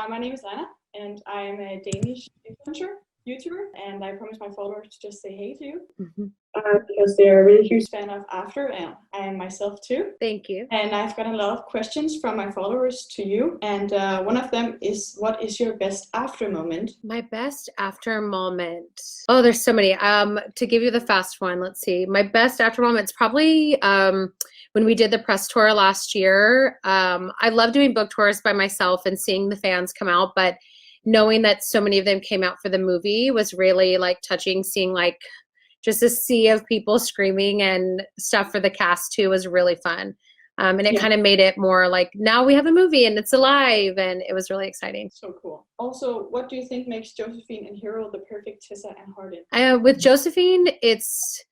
My name is Anna, and I am a Danish influencer, YouTuber, and I promise my followers to just say hey to you. Because they're a really huge fan of After, and I am myself too. Thank you. And I've gotten a lot of questions from my followers to you, and one of them is, what is your best after moment? My best after moment. Oh, there's so many. To give you the fast one, let's see. My best after moment's probably when we did the press tour last year. I love doing book tours by myself and seeing the fans come out, but knowing that so many of them came out for the movie was really like touching. Seeing like just a sea of people screaming and stuff for the cast too was really fun. And it kind of made it more like, now we have a movie and it's alive, and it was really exciting. So cool. Also, what do you think makes Josephine and Hero the perfect Tessa and Hardin? With Josephine, it's,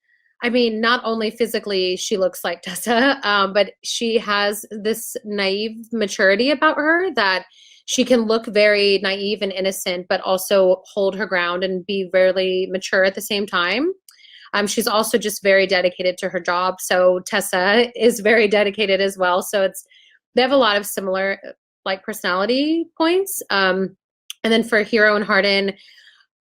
I mean, not only physically she looks like Tessa, but she has this naive maturity about her that she can look very naive and innocent, but also hold her ground and be very mature at the same time. She's also just very dedicated to her job. So Tessa is very dedicated as well. So they have a lot of similar like personality points. And then for Hero and Hardin,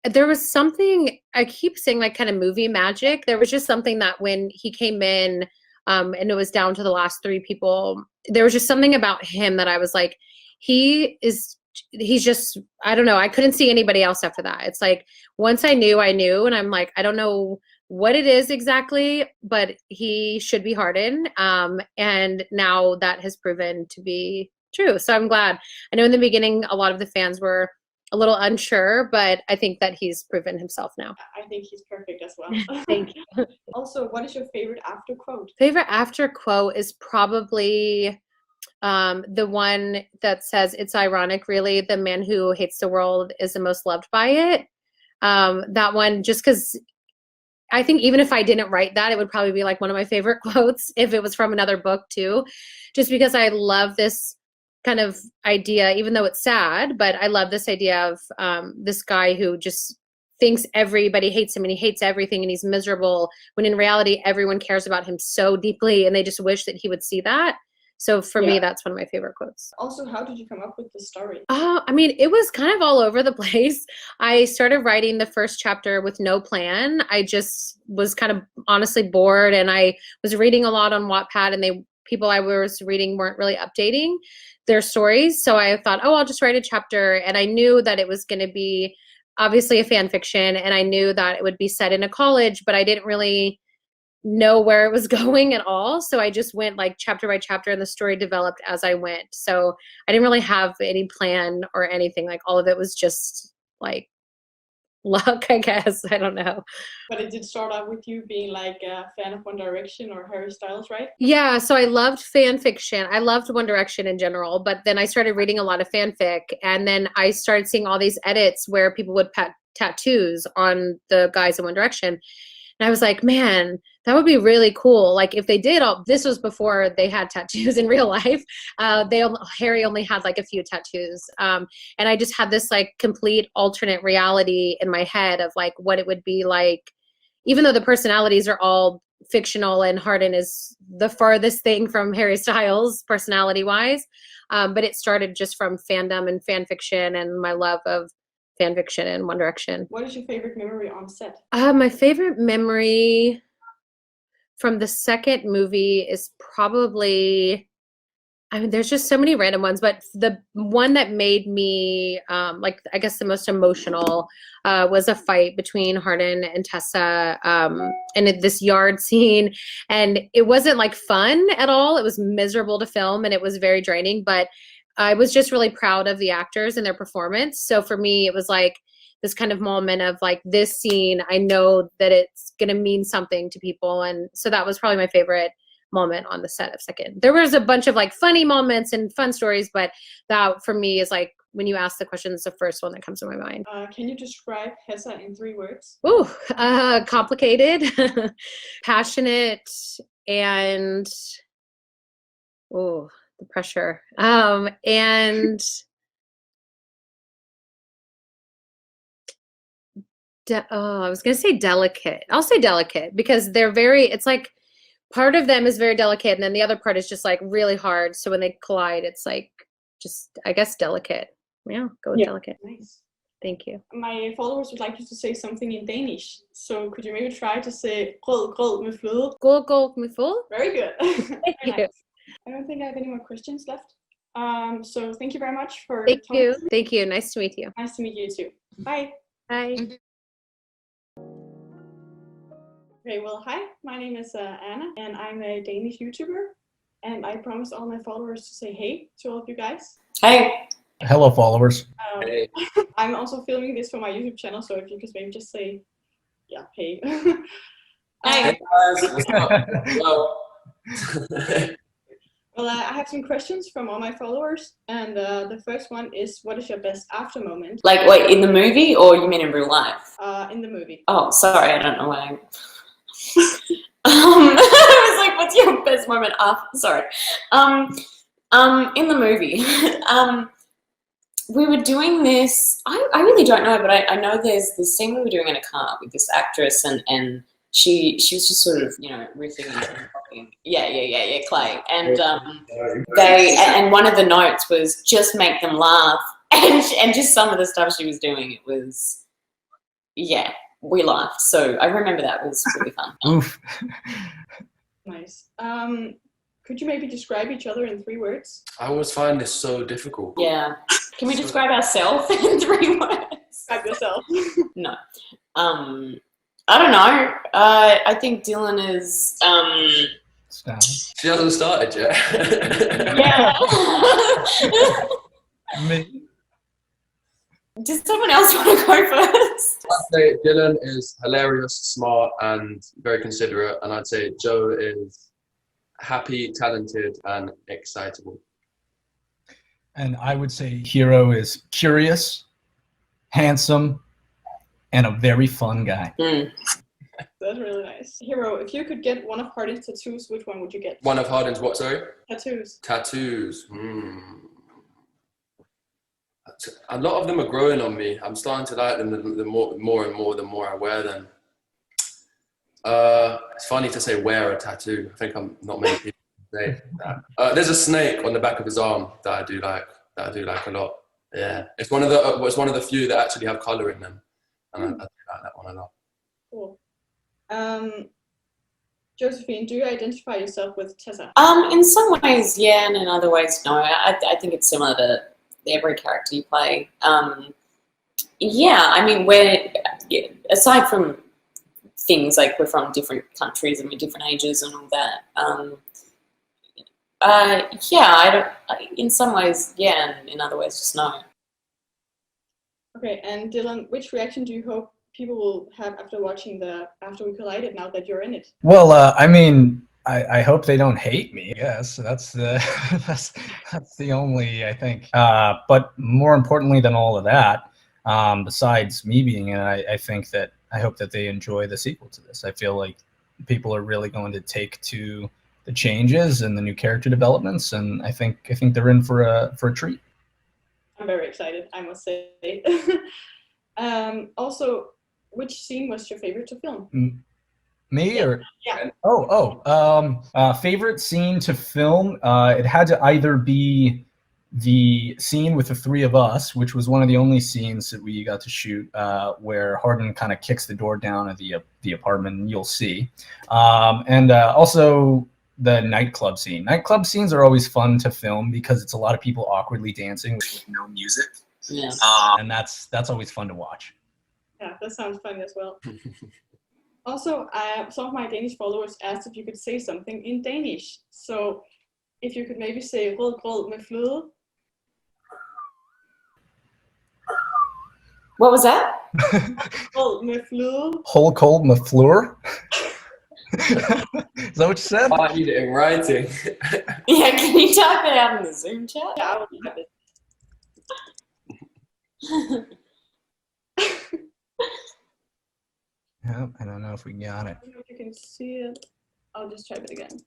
there was something, I keep saying like kind of movie magic. There was just something that when he came in and it was down to the last three people, there was just something about him that I was like, he's just, I don't know. I couldn't see anybody else after that. It's like, once I knew, and I'm like, I don't know what it is exactly, but he should be Hardin. And now that has proven to be true. So I'm glad. I know in the beginning, a lot of the fans were a little unsure, but I think that he's proven himself now. I think he's perfect as well. Thank you. Also, what is your favorite after quote? Favorite after quote is probably the one that says, "It's ironic, really, the man who hates the world is the most loved by it." That one, just because I think even if I didn't write that, it would probably be like one of my favorite quotes if it was from another book too, just because I love this kind of idea, even though it's sad, but I love this idea of this guy who just thinks everybody hates him and he hates everything and he's miserable, when in reality, everyone cares about him so deeply and they just wish that he would see that. So for me, that's one of my favorite quotes. Also, how did you come up with the story? I mean, it was kind of all over the place. I started writing the first chapter with no plan. I just was kind of honestly bored, and I was reading a lot on Wattpad, and people I was reading weren't really updating their stories. So I thought, oh, I'll just write a chapter. And I knew that it was going to be obviously a fan fiction, and I knew that it would be set in a college, but I didn't really know where it was going at all. So I just went like chapter by chapter, and the story developed as I went. So I didn't really have any plan or anything. Like all of it was just like luck, I guess. I don't know. But it did start out with you being like a fan of One Direction or Harry Styles, right? Yeah, so I loved fan fiction. I loved One Direction in general, but then I started reading a lot of fanfic, and then I started seeing all these edits where people would put tattoos on the guys in One Direction. And I was like, man, that would be really cool. Like if they did this was before they had tattoos in real life. Harry only had like a few tattoos. And I just had this like complete alternate reality in my head of like what it would be like, even though the personalities are all fictional and Hardin is the farthest thing from Harry Styles personality wise. But it started just from fandom and fan fiction and my love of fan fiction and One Direction. What is your favorite memory on set? My favorite memory from the second movie is probably, I mean, there's just so many random ones, but the one that made me, like, I guess the most emotional was a fight between Hardin and Tessa in this yard scene. And it wasn't like fun at all. It was miserable to film and it was very draining, but I was just really proud of the actors and their performance. So for me, it was like this kind of moment of like, this scene, I know that it's going to mean something to people. And so that was probably my favorite moment on the set of second. There was a bunch of like funny moments and fun stories, but that for me is like, when you ask the question, it's the first one that comes to my mind. Can you describe Tessa in 3 words? Ooh, complicated, passionate, and the pressure. And I was going to say delicate. I'll say delicate because it's like part of them is very delicate and then the other part is just like really hard. So when they collide, it's like just, I guess, delicate. Yeah, go with delicate. Nice. Thank you. My followers would like you to say something in Danish. So could you maybe try to say grød med fløde? Go med full. Very good. Thank you. Nice. I don't think I have any more questions left. So thank you very much for Thank talking you. to me. Thank you. Nice to meet you. Nice to meet you too. Bye. Bye. Okay, well, hi. My name is Anna, and I'm a Danish YouTuber. And I promised all my followers to say hey to all of you guys. Hey. Hello, followers. Hey. I'm also filming this for my YouTube channel, so if you could maybe just say, yeah, hey. Hey guys, what's up? Hello. Well, I have some questions from all my followers, and the first one is, what is your best after moment? Like, wait, in the movie or you mean in real life? In the movie. Oh, sorry, I don't know why. I was like, what's your best moment after? Sorry. In the movie, we were doing this. I really don't know, but I know there's this scene we were doing in a car with this actress, and she was just sort of, you know, riffing and talking. Yeah, Clay. And and one of the notes was just make them laugh, and just some of the stuff she was doing, it was, yeah, we laughed. So I remember that was really fun. Oof. Nice. Could you maybe describe each other in 3 words? I always find this so difficult. Yeah. Can we describe ourselves in 3 words? Describe yourself. No. I don't know. I think Dylan is Stop. She hasn't started yet. yeah. Me. Does someone else want to go first? I'd say Dylan is hilarious, smart, and very considerate. And I'd say Joe is happy, talented, and excitable. And I would say Hero is curious, handsome, and a very fun guy. Mm. That's really nice. Hero, if you could get one of Hardin's tattoos, which one would you get? One of Hardin's what, sorry? Tattoos. Tattoos. A lot of them are growing on me. I'm starting to like them the more and more, the more I wear them. It's funny to say wear a tattoo. I think I'm not many people say that. There's a snake on the back of his arm that I do like a lot. Yeah, it's one of the few that actually have color in them, and I do like that one a lot. Cool. Josephine, do you identify yourself with Tessa? In some ways, yeah, and in other ways, no. I think it's similar to every character you play. Yeah, I mean, aside from things like we're from different countries and we're different ages and all that, yeah, in some ways, yeah, and in other ways, just no. Okay, and Dylan, which reaction do you hope people will have after watching the After We Collided now that you're in it? Well, I mean, I hope they don't hate me. Yes, that's the that's the only, I think. But more importantly than all of that, besides me being in it, I hope that they enjoy the sequel to this. I feel like people are really going to take to the changes and the new character developments, and I think they're in for a treat. I'm very excited, I must say. Also, which scene was your favorite to film? Me or yeah. Favorite scene to film? It had to either be the scene with the 3 of us, which was one of the only scenes that we got to shoot, where Hardin kind of kicks the door down of the apartment, and you'll see, and also the nightclub scene. Nightclub scenes are always fun to film because it's a lot of people awkwardly dancing with no music. Yeah. And that's always fun to watch. Yeah, that sounds fun as well. Also, some of my Danish followers asked if you could say something in Danish. So, if you could maybe say "grød med fløde." What was that? Grød med fløde. Whole cold Mafleur? Is that what you said? I need it in writing. Yeah, can you type it out in the Zoom chat? Yeah, I will have it. Yep, I don't know if we got it. I don't know if you can see it. I'll just type it again.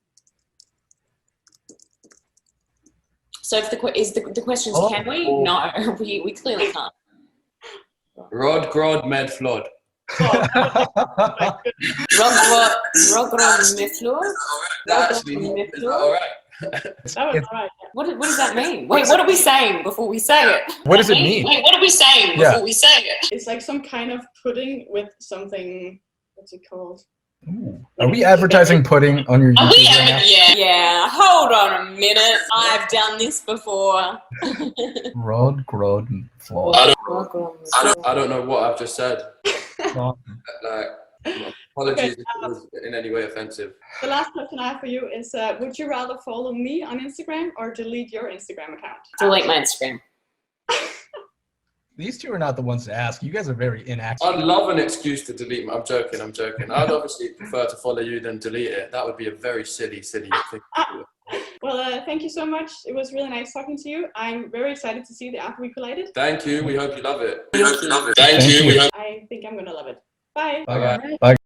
So if the question is, can we? No, we clearly can't. Rod med flod. Rogrod Miflor? That actually is that all right? That was all right. Yeah. What does that mean? Wait, what are we saying before we say it? What does it mean? Wait, what are we saying before we say it? It's like some kind of pudding with something. What's it called? Ooh. Are we advertising pudding on your YouTube right now? Yeah, hold on a minute. I've done this before. Road floor. I don't know what I've just said. Like, apologies if it was in any way offensive. The last question I have for you is, would you rather follow me on Instagram or delete your Instagram account? Delete my Instagram. These two are not the ones to ask. You guys are very inactive. I'd love an excuse to delete my... I'm joking. I'd obviously prefer to follow you than delete it. That would be a very silly thing to do. Well, thank you so much. It was really nice talking to you. I'm very excited to see the After We Collided. Thank you. We hope you love it. Thank you. I think I'm going to love it. Bye. Bye-bye. Bye.